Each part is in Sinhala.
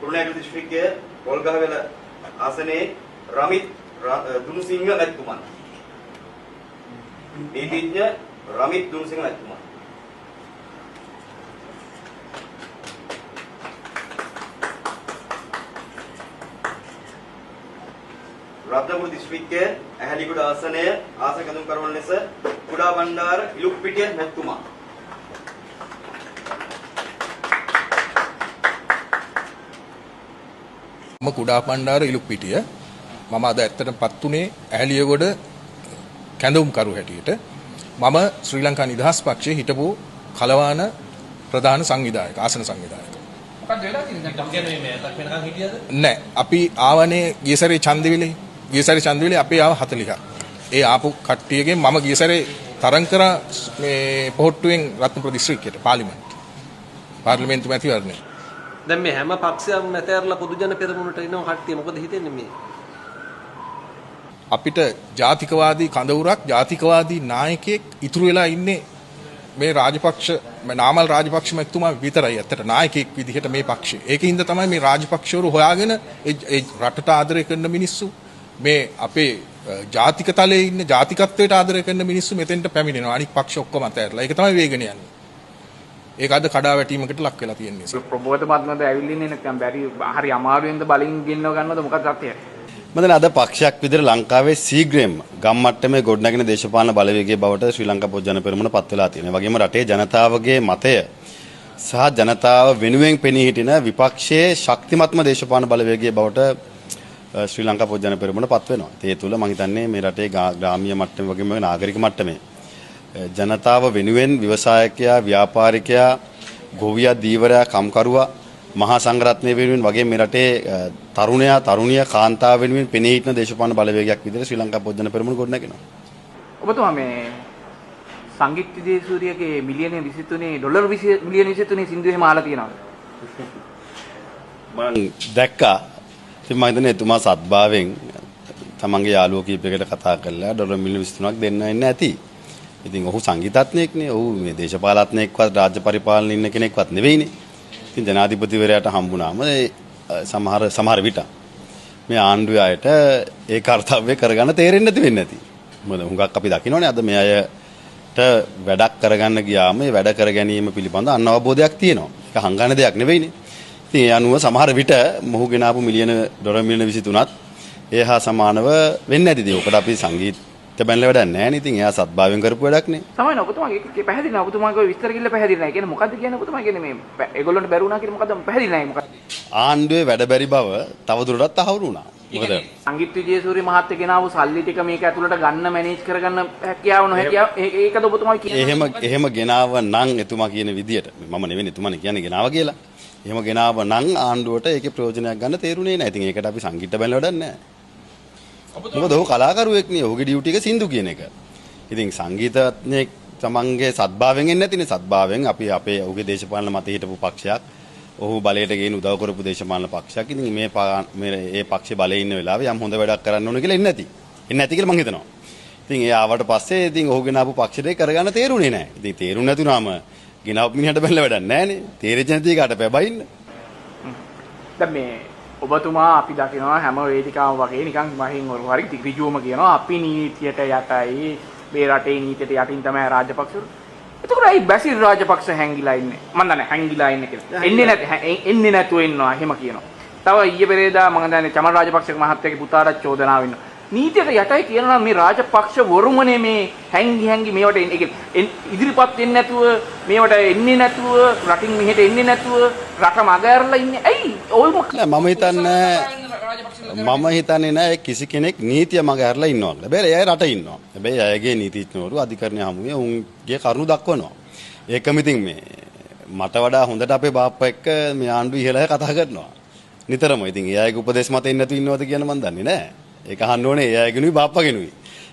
කුරුණෑගල දිස්ත්‍රික්කයේ පොල්ගහවෙල ආසනයේ රමිත් දුනුසිංහ මැතිතුමන්. නීතිඥ රමිත් දුනුසිංහ මැතිතුමන්. රත්නපුර දිස්ත්‍රික්කයේ ඇහැලිගොඩ ආසනයේ ආසන කැඳුම් කරවන ලෙස කුඩා බණ්ඩාර ඉලුක්පිටිය මැතිතුමා. මම කුඩා බණ්ඩාර ඉලුක්පිටිය මම අද ඇත්තටමපත් උනේ ඇහැලියගොඩ කැඳවුම් කරු හැටියට. මම ශ්‍රී ලංකා නිදහස් පක්ෂයේ හිටපු කලවාන ප්‍රධාන සංවිධායක ආසන සංවිධායක. මොකක්ද වෙලා තියෙන්නේ? මේ තක් වෙනකන් හිටියද? නෑ. අපි ආවනේ ගියසරේ ඡන්දවිලේ අපි ආව 40ක්. ඒ ආපු කට්ටියගෙන් මම ගියසරේ තරං කරා මේ පොහොට්ටුවෙන් රත්නපුර දිස්ත්‍රික්කයට පාර්ලිමේන්තු මැතිවරණය. දැන් මේ හැම පක්ෂයක්ම මැතෑරලා පොදු ජන පෙරමුණට එනවා කට්ටිය මොකද හිතෙන්නේ මේ? අපිට ජාතිකවාදී කඳවුරක් ජාතිකවාදී නායකයෙක් ඉතුරු වෙලා ඉන්නේ මේ රාජපක්ෂ නාමල් රාජපක්ෂ මැතිතුමා විතරයි. ඇත්තට නායකයෙක් විදිහට මේ පක්ෂේ. ඒකින්ද තමයි මේ රාජපක්ෂවරු හොයාගෙන ඒ රටට ආදරය කරන මිනිස්සු මේ අපේ ජාතික තලයේ ඉන්න ජාතිකත්වයට ආදරය කරන මිනිස්සු මෙතෙන්ට පැමිණෙනවා. අනිත් පක්ෂ ඔක්කොම අතහැරලා. ඒක තමයි වේගන යන්නේ. ඒක අද කඩා වැටීමකට ලක් වෙලා තියෙන්නේ. ප්‍රබෝධමත්මද ඇවිල්ලින්නේ නැත්නම් බැරි හරි අමාරුවෙන්ද බලින් ගෙන්නව ගන්නවද මොකක්ද සත්‍යය? මම අද පක්ෂයක් විදිහට ලංකාවේ සීග්‍රේම් ගම් මට්ටමේ ගොඩනැගෙන දේශපාලන බලවේගයේ බවට ශ්‍රී ලංකා පොදු ජන පෙරමුණ පත් වෙලා තියෙනවා. ඒ වගේම රටේ ජනතාවගේ මතය සහ ජනතාව වෙනුවෙන් පෙනී හිටින විපක්ෂයේ ශක්තිමත්ම දේශපාලන බලවේගයේ බවට ශ්‍රී ලංකා පොදු ජන පෙරමුණ පත් වෙනවා. ඒ තුල මම හිතන්නේ මේ රටේ ග්‍රාමීය මට්ටමේ වගේම නාගරික මට්ටමේ ජනතාව වෙනුවෙන් ව්‍යවසායකයා ව්‍යාපාරිකයා ගොවියා දීවරයා කම්කරුවා මහා සංඝරත්නය වෙනුවෙන් වගේ මේ රටේ තරුණයා තරුණිය කාන්තාව වෙනුවෙන් පෙනී හිටින දේශපාලන බලවේගයක් විදිහට ශ්‍රී ලංකා පොදු ජන පෙරමුණ ගොඩනගෙනවා. ඔබතුමා මේ සංගීත විදේශූරියගේ මිලියන 23 ඩොලර් මිලියන 23 සින්දු එහෙම අහලා තියෙනවද? මම දැක්කා. ඉතින් මම හිතන්නේ එතුමා සත්භාවයෙන් තමන්ගේ යාළුවෝ කීපයකට කතා කරලා ඩොලර් මිලියන 23ක් දෙන්න ඉන්න ඇති. ඉතින් ඔහු සංගීතඥයෙක්නේ. ඔහු මේ දේශපාලඥයෙක්වත් රාජ්‍ය පරිපාලනයේ ඉන්න කෙනෙක්වත් නෙවෙයිනේ. ඉතින් ජනාධිපතිවරයාට හම්බුනාම සමහර විට මේ ආණ්ඩුවේ අයට ඒ කාර්යය කරගන්න තේරෙන්නේ නැති වෙන්නේ නැති. මොකද හුඟක් අපි දකින්නෝනේ අද මේ අයට වැඩක් කරගන්න ගියාම මේ වැඩ කර ගැනීම පිළිබඳ අනවබෝධයක් තියෙනවා. ඒක හංගන දෙයක් නෙවෙයිනේ. ඉතින් ඒ අනුව සමහර විට මොහු ගෙනාපු ඩොලර් මිලියන 23ත් ඒ හා සමානව වෙන්නේ නැති දේ. ඔකට අපි සංගීත බැලලා වැඩක් නැහැ නේ. ඉතින් එයා සත්භාවයෙන් කරපු වැඩක් නේ. තමයි ඔබතුමාගේ පැහැදිලි නෑ. ඔබතුමාගේ විස්තර කිල්ල පැහැදිලි නෑ. කියන්නේ මොකද්ද කියන්නේ ඔබතුමා කියන්නේ මේ ඒගොල්ලන්ට බැරුණා කියන මොකද්ද පැහැදිලි නෑ මොකක්ද? ආණ්ඩුවේ වැඩ බැරි බව තවදුරටත් තහවුරු වුණා. මොකද සංගීත විජේසූරිය මහත්තයා ගෙනාවු සල්ලි ටික මේක ඇතුළට ගන්න මැනේජ් කරගන්න හැකියාව නොහැකියාව ඒකද ඔබතුමා කියන්නේ? එහෙම ගෙනාව නම් එතුමා කියන විදියට මම නෙවෙයි එතුමානේ කියන්නේ ගෙනාව කියලා. එහෙම ගෙනාව නම් ආණ්ඩුවට ඒකේ ප්‍රයෝජනයක් ගන්න තේරුනේ නැහැ. ඉතින් ඒකට අපි සංගීත බැලලා වැඩක් නැහැ. මොකද ඔහු කලාකරුවෙක් නේ. ඔහුගේ ඩියුටි එක සින්දු කියන එක. ඉතින් සංගීතඥයෙක් තමන්ගේ සත්භාවයෙන් එන්නේ නැතිනේ. සත්භාවයෙන් අපි අපේ ඔහුගේ දේශපාලන මතේ හිටපු පක්ෂයක් ඔහු බලයට ගේන උදව් කරපු දේශපාලන පක්ෂයක්. ඉතින් මේ පක්ෂේ බලයේ ඉන්න වෙලාවේ යම් හොඳ වැඩක් කරන්න ඕන කියලා එන්නේ නැති. එන්නේ නැති කියලා මං හිතනවා. ඉතින් ඒ ආවට පස්සේ ඉතින් ඔහු ගෙනාවු පක්ෂේ කරගන්න තේරුනේ නැහැ. ඉතින් තේරුනේ නැතුනම ගෙනාවු මිනිහට බැලලා වැඩක් නැහැ නේ. තේරෙච්ච නැති එකට පැබයින්න. දැන් මේ ඔබතුමා අපි දකිනවා හැම වේදිකාවම වගේ නිකන් මහින් හරි ත්‍රිජුවම කියනවා අපි නීතියට යටයි මේ රටේ නීතියට යටින් තමයි රාජපක්ෂවරු. එතකොට අයි බැසිල් රාජපක්ෂ හැංගිලා ඉන්නේ. මම දන්නේ හැංගිලා ඉන්නේ කියලා. එන්නේ නැතුව ඉන්නවා එහෙම කියනවා. තව ඊයේ පෙරේදා මම දන්නේ චමල් රාජපක්ෂ මහත්තයාගේ පුතාට චෝදනාව ඉන්නවා. නීතියට යටයි කියනවා මේ රාජපක්ෂ වරුමනේ මේ හැංගි මේවට ඉදිරිපත් වෙන්නේ නැතුව මේවට එන්නේ නැතුව රටින් මෙහෙට එන්නේ නැතුව රට මග ඇරලා ඉන්නේ. ඇයි? මම හිතන්නේ නෑ කිසි කෙනෙක් නීතිය මග ඇරලා ඉන්නවා කියලා. බැලේ අය රට ඉන්නවා. හැබැයි අයගේ නීතිඥවරු අධිකරණය හමුවේ උන්ගේ කරුණු දක්වනවා. ඒකම ඉතින් මේ මට වඩා හොඳට අපේ බාප්පා එක්ක මේ ආණ්ඩුව ඉහළට කතා කරනවා. නිතරම. ඉතින් ඒ අයගේ උපදේශ මත එන්නේ නැතු ඉන්නවද කියන මන් දන්නේ නෑ. ඒක අහන්න ඕනේ ඒ අයගෙනුයි බාප්පගෙනුයි.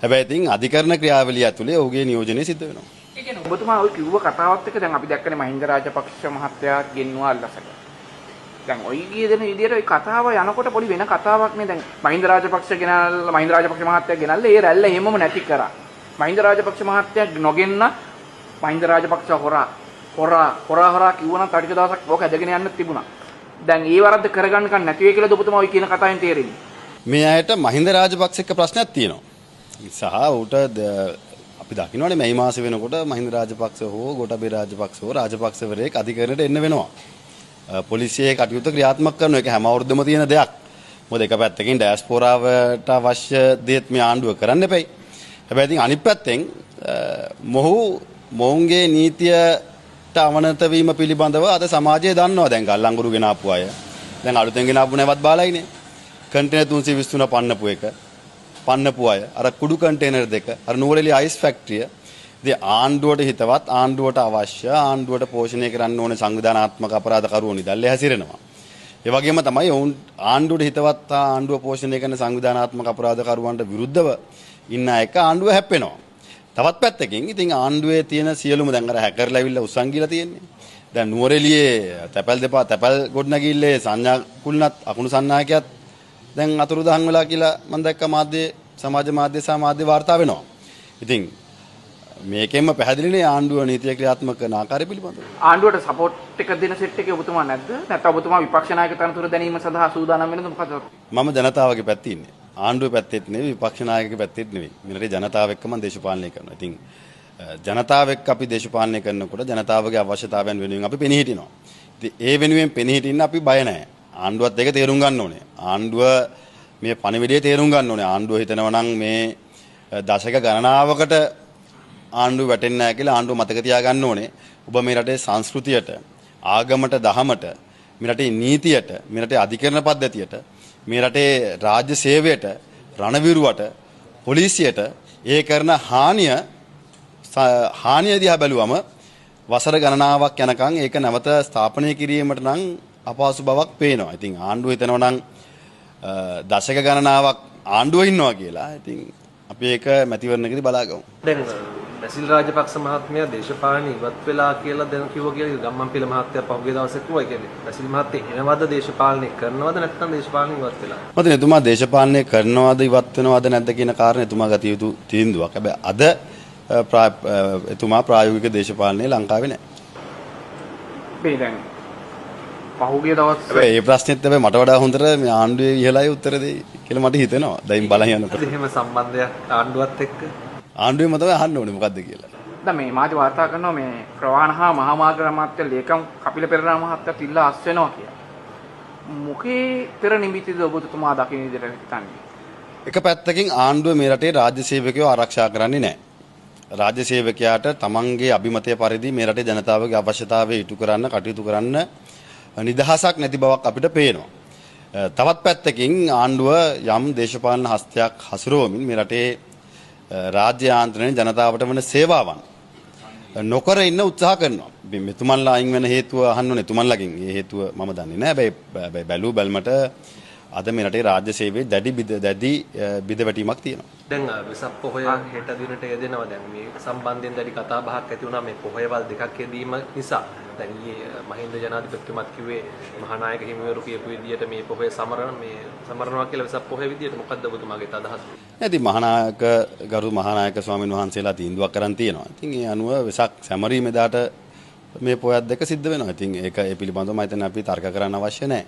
හැබැයි ඉතින් අධිකරණ ක්‍රියාවලිය ඇතුලේ ඔහුගේ නියෝජනය සිද්ධ වෙනවා. ඒ කියන්නේ ඔබතුමා ඔය කිව්ව කතාවත් එක්ක දැන් අපි දැක්කනේ මහින්ද රාජපක්ෂ මහත්තයා ගෙන්නවා අල්ලසක. දැන් ඔය ගිය දෙන විදියට ඔය කතාව යනකොට පොඩි වෙන කතාවක් නේ. දැන් මහින්ද රාජපක්ෂ මහත්තයා ගෙනල්ලා ඒ රැල්ල හැමෝම නැති කරා. මහින්ද රාජපක්ෂ මහත්තයා නොගෙන්න මහින්ද රාජපක්ෂ හොරා කිව්වනම් ටික දවසක් ඕක ඇදගෙන යන්න තිබුණා. දැන් ඒ වරද්ද කරගන්නකන් නැති වෙයි කියලා ඔබතුමා ඔය කියන කතාවෙන් තේරෙන්නේ. මේ අයට මහින්ද රාජපක්ෂ එක්ක ප්‍රශ්නයක් තියෙනවා. සහ ඌට අපි දකින්නවානේ මේ මාසෙ වෙනකොට මහින්ද රාජපක්ෂ හෝ ගෝඨාභය රාජපක්ෂ හෝ රාජපක්ෂවරයෙක් අධිකරණයට එන්න වෙනවා. පොලිසියේ කටයුතු ක්‍රියාත්මක කරන එක හැම අවුරුද්දම තියෙන දෙයක්. මොකද එක පැත්තකින් ඩයස්පෝරාවට අවශ්‍ය දේත් මේ ආණ්ඩුව කරන්න එපයි. හැබැයි ඉතින් අනිත් පැත්තෙන් මොවුන්ගේ නීතියට අවනත වීම පිළිබඳව අද සමාජය දන්නවා. දැන් ගල්ලංගුරු ගෙනාපු අය. දැන් අලුතෙන් ගෙනාපු නැවත් බාලයිනේ. කන්ටේනර් 323 පන්නපු අය. අර කුඩු කන්ටේනර් දෙක. අර නුවරඑළිය අයිස් ෆැක්ටරිය. ඉතින් ආණ්ඩුවට හිතවත් ආණ්ඩුවට අවශ්‍ය ආණ්ඩුවට පෝෂණය කරන්න ඕනේ සංවිධානාත්මක අපරාධකරුවෝ නිදල්ලේ හැසිරෙනවා. ඒ වගේම තමයි ඔවුන් ආණ්ඩුවට හිතවත් ආණ්ඩුව පෝෂණය කරන සංවිධානාත්මක අපරාධකරුවන්ට විරුද්ධව ඉන්න එක ආණ්ඩුව හැප්පෙනවා. තවත් පැත්තකින් ඉතින් ආණ්ඩුවේ තියෙන සියලුම දැන් අර හැකර්ලා ඇවිල්ලා උස්සන් ගිලා තියෙන්නේ. දැන් නුවරඑළියේ තැපැල් ගොඩනැගිල්ලේ සංඥා කුල්නත් අකුණු සන්නායකයත් දැන් අතුරුදහන් වෙලා කියලා මම දැක්ක සමාජ මාධ්‍ය සහ මාධ්‍ය වාර්තා වෙනවා. ඉතින් මේකෙන්ම පැහැදිලිනේ ආණ්ඩුව නීතිය ක්‍රියාත්මක කරන ආකාරය පිළිබඳව. ආණ්ඩුවට සපෝට් එක දෙන සෙට් එකේ ඔබතුමා නැද්ද? නැත්නම් ඔබතුමා විපක්ෂ නායක තනතුර දැනීම සඳහා සූදානම් වෙනද මොකද? මම ජනතාවගේ පැත්තේ ඉන්නේ. ආණ්ඩුවේ පැත්තෙත් නෙවෙයි විපක්ෂ නායකගේ පැත්තෙත් නෙවෙයි. මෙරටේ ජනතාව එක්ක මම දේශපාලනය කරනවා. ඉතින් ජනතාව එක්ක අපි දේශපාලනය කරනකොට ජනතාවගේ අවශ්‍යතාවයන් වෙනුවෙන් අපි පෙනී හිටිනවා. ඉතින් ඒ වෙනුවෙන් පෙනී හිටින්න අපි බය නැහැ. ආණ්ඩුවත් ඒක තේරුම් ගන්න ඕනේ. ආණ්ඩුව මේ පණිවිඩය තේරුම් ගන්න ඕනේ. ආණ්ඩුව හිතනවා නම් මේ දශක ගණනාවකට ආණ්ඩුව වැටෙන්නේ නැහැ කියලා ආණ්ඩුව මතක තියාගන්න ඕනේ. ඔබ මේ රටේ සංස්කෘතියට, ආගමට, දහමට, මේ රටේ නීතියට, මේ රටේ අධිකරණ පද්ධතියට, මේ රටේ රාජ්‍ය සේවයට, රණවිරුවට, පොලිසියට ඒ කරන හානිය දිහා බැලුවම වසර ගණනාවක් යනකම් ඒක නැවත ස්ථාපනය කිරීමට නම් අපහසු බවක් පේනවා. ඉතින් ආණ්ඩුව හිතනවා නම් දශක ගණනාවක් ආණ්ඩුව ඉන්නවා කියලා. ඉතින් අපි ඒක මැතිවරණයකදී බලාගමු. දැන් බැසිල් රාජපක්ෂ මහත්මයා දේශපාලන ඉවත් වෙලා කියලා දැන් කිව්වා කියලා ගම්මන්පිල මහත්තයා පහුගිය දවසේ කිව්වා. ඒ කියන්නේ බැසිල් මහත්තයා එනවද දේශපාලනය කරනවද නැත්නම් දේශපාලන ඉවත් වෙලා? මතනේ එතුමා දේශපාලනය කරනවද ඉවත් වෙනවද නැද්ද කියන කාරණේ එතුමා ගත යුතු තීන්දුවක්. හැබැයි අද එතුමා ප්‍රායෝගික දේශපාලනයේ ලංකාවේ නැහැ. මේ දැන් පහුගිය දවස් මේ ප්‍රශ්නෙත් හැබැයි මට වඩා හොඳට මේ ආණ්ඩුවේ ඉහළයි උත්තර දෙයි කියලා මට හිතෙනවා. දැන් බලන් යනකොට. එහෙම සම්බන්ධයක් ආණ්ඩුවත් එක්ක ආණ්ඩුවේ මතම අහන්න ඕනේ මොකද්ද කියලා. දැන් මේ මාධ්‍ය වාර්තා කරනවා මේ ප්‍රවාහන හා මහා මාර්ග අමාත්‍ය ලේකම් කපිල පෙරේරා මහත්තයාත් ඉල්ලා අස් වෙනවා කියලා. මොකේ පෙර නිමිතිද ඔබතුමා දකින්න විදිහට හිතන්නේ? එක පැත්තකින් ආණ්ඩුව මේ රටේ රාජ්‍ය සේවකයෝ ආරක්ෂා කරන්නේ නැහැ. රාජ්‍ය සේවකයාට තමන්ගේ අභිමතය පරිදි මේ රටේ ජනතාවගේ අවශ්‍යතාවය ඉටු කරන්න කටයුතු කරන්න නිදහසක් නැති බවක් අපිට පේනවා. තවත් පැත්තකින් ආණ්ඩුව යම් දේශපාලන හස්තයක් හසුරුවමින් මේ රටේ රාජ්‍ය යාන්ත්‍රණය ජනතාවට වන සේවාවන් නොකර ඉන්න උත්සාහ කරනවා. මෙතුමන්ලා අයින් වෙන හේතුව අහන්න ඕනේ එතුමන්ලාගෙන්. ඒ හේතුව මම දන්නේ නැහැ. හැබැයි බැලු බැලමට අද මේ රටේ රාජ්‍ය සේවයේ දැඩි බිඳවැටීමක් තියෙනවා. දැන් වෙසක් පොහොය හෙට දිනට යෙදෙනවා. දැන් මේ සම්බන්ධයෙන් දැඩි කතා බහක් ඇති වුණා මේ පොහොයවල් දෙකක් යෙදීම නිසා. දැන් ඊයේ මහින්ද ජනාධිපතිතුමත් කිව්වේ මහානායක හිමිවරු කියපු විදිහට මේ පොහොය සමරනවා කියලා වෙසක් පොහොය විදිහට. මොකද්ද ඔබතුමාගේ අදහස? ඉතින් ගරු මහානායක ස්වාමීන් වහන්සේලා තීන්දුවක් කරන් තියෙනවා. ඉතින් ඒ අනුව වෙසක් සැමරීමේදාට මේ පොයත් දෙක සිද්ධ වෙනවා. ඉතින් ඒක ඒ පිළිබඳව මම හිතන්නේ අපි තර්ක කරන්න අවශ්‍ය නැහැ.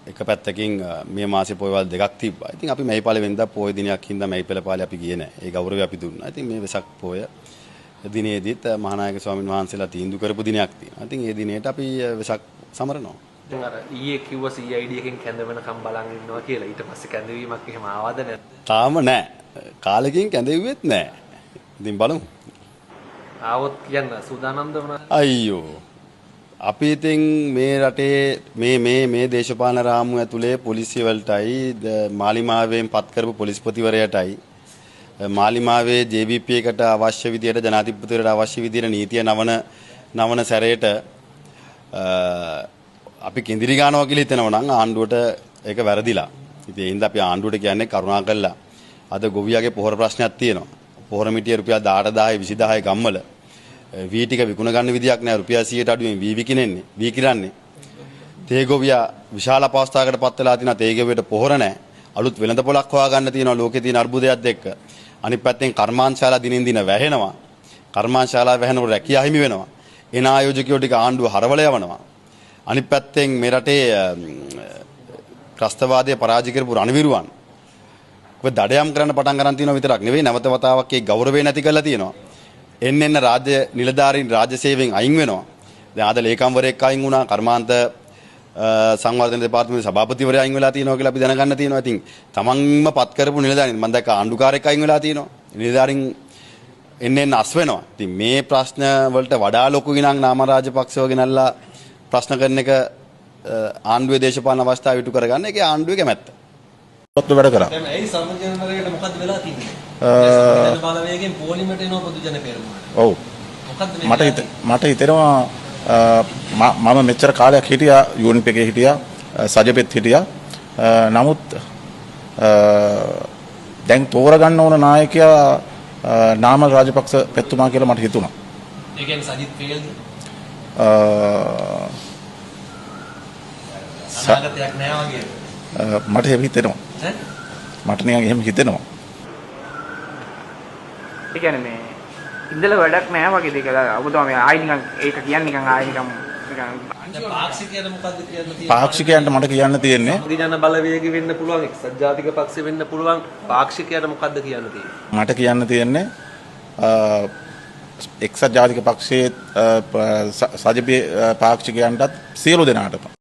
එක පැත්තකින් මේ මාසේ පොයවල් දෙකක් තිබ්බා. ඉතින් අපි මැයි පළවෙනිදා පොය දිනයක් හින්දා මැයි පෙළ පාළේ අපි ගියේ නැහැ. ඒ ගෞරවය අපි දුන්නා. ඉතින් මේ වෙසක් පොය දිනේදීත් මහානායක ස්වාමීන් වහන්සේලා තීන්දුව කරපු දිනයක් තියෙනවා. ඉතින් ඒ දිනේට අපි වෙසක් සමරනවා. දැන් අර ඊයේ කිව්වා CID එකෙන් කැඳ වෙනකම් බලන් ඉන්නවා කියලා. ඊට පස්සේ කැඳවීමක් එහෙම ආවද නැද්ද? තාම නැහැ. කාලෙකින් කැඳෙව්වෙත් නැහැ. ඉතින් බලමු. ආවොත් කියන්න සූදානම්ද වුණා? අයියෝ. අපි ඉතින් මේ රටේ මේ දේශපාලන රාමුව ඇතුලේ පොලිසිය වලටයි මාලිමාවෙන් පත් කරපු පොලිස්පතිවරයටයි මාලිමාවේ JVP එකට අවශ්‍ය විදියට ජනාධිපතිවරට අවශ්‍ය විදියට නීතිය නවන සැරේට අපි කිඳිරි ගන්නවා කියලා හිතනවා නම් ආණ්ඩුවට ඒක වැරදිලා. ඉතින් ඒ හින්දා අපි ආණ්ඩුවට කියන්නේ කරුණා කළා. අද ගොවියාගේ පොහොර ප්‍රශ්නයක් තියෙනවා. පොහොර මිටිය රුපියල් 18000 20000 ගම්වල වී ටික විකුණ ගන්න විදියක් නැහැ. රුපියල් 100ට අඩුවෙන් වී කිරන්නේ. තේ ගොවියා විශාල අපහසුතාවයකට පත් වෙලා තිනා තේ ගෙවයට පොහොර නැහැ. අලුත් වෙළඳ පොලක් හොයාගන්න තියෙනවා ලෝකේ තියෙන අර්බුදයත් එක්ක. අනිත් පැත්තෙන් කර්මාන්තශාලා දිනෙන් දින වැහෙනවා. කර්මාන්තශාලා වැහෙනකොට රැකියා හිමි වෙනවා. එන ආයෝජකයෝ ටික ආණ්ඩුව හරවල යවනවා. අනිත් පැත්තෙන් මේ රටේ ත්‍රස්තවාදය පරාජය කරපු රණවිරුවන් ඔබ දඩයම් කරන්න පටන් ගන්න තියෙනවා විතරක් නෙවෙයි නැවත වතාවක් ඒ ගෞරවය නැති කරලා තියෙනවා. එන්න රාජ්‍ය නිලධාරීන් රාජ්‍ය සේවයෙන් අයින් වෙනවා. දැන් ආද ලේකම්වරයෙක් අයින් වුණා. කර්මාන්ත සංවර්ධන දෙපාර්තමේන්තුවේ සභාපතිවරයා අයින් වෙලා තියෙනවා කියලා අපි දැනගන්න තියෙනවා. ඉතින් තමන්ම පත් කරපු නිලධාරීන් මම දැක්ක ආණ්ඩුකාරයෙක් අයින් වෙලා තියෙනවා. නිලධාරීන් එන්න අස් වෙනවා. ඉතින් මේ ප්‍රශ්න වලට වඩා ලොකු ගිනන් නාම රාජපක්ෂව ගෙනල්ලා ප්‍රශ්න කරන එක ආණ්ඩුවේ දේශපාලන අවස්ථාව ඉටු කරගන්න ඒකේ ආණ්ඩුවේ කැමැත්ත. පොත් වැඩ කරා. දැන් ඇයි සමජනනරයට මොකද්ද වෙලා තියෙන්නේ? බලවේගයෙන් පොලිමට එනවා පොදු ජන පෙරමුණට. ඔව්. මොකද්ද මට හිතෙනවා මම මෙච්චර කාලයක් හිටියා යුනිප් එකේ හිටියා සජපෙත් හිටියා. නමුත් දැන් තෝරගන්න ඕන නායකයා නාම රාජපක්ෂ පෙත්තුමා කියලා මට හිතුණා. ඒ කියන්නේ සජිත් ෆේල්ද? අනාගතයක් නෑ වගේ. මට එහෙම හිතෙනවා. මට නිකන් එහෙම හිතෙනවා. ඒ කියන්නේ මේ ඉඳලා වැඩක් නෑ වගේ දෙක ඔබතුමා මේ ආයි නිකන් ඒක කියන්නේ නිකන් ආයි නිකන් පාක්ෂිකයන්ට මොකද්ද කියන්න තියෙන්නේ? පාක්ෂිකයන්ට මට කියන්න තියෙන්නේ ජන බලවේග වෙන්න පුළුවන් එක්සත් ජාතික පක්ෂ වෙන්න පුළුවන් පාක්ෂිකයන්ට මොකද්ද කියන්න තියෙන්නේ? මට කියන්න තියෙන්නේ එක්සත් ජාතික පක්ෂයේ සජිපේ පාක්ෂිකයන්ටත් සියලු දෙනාටම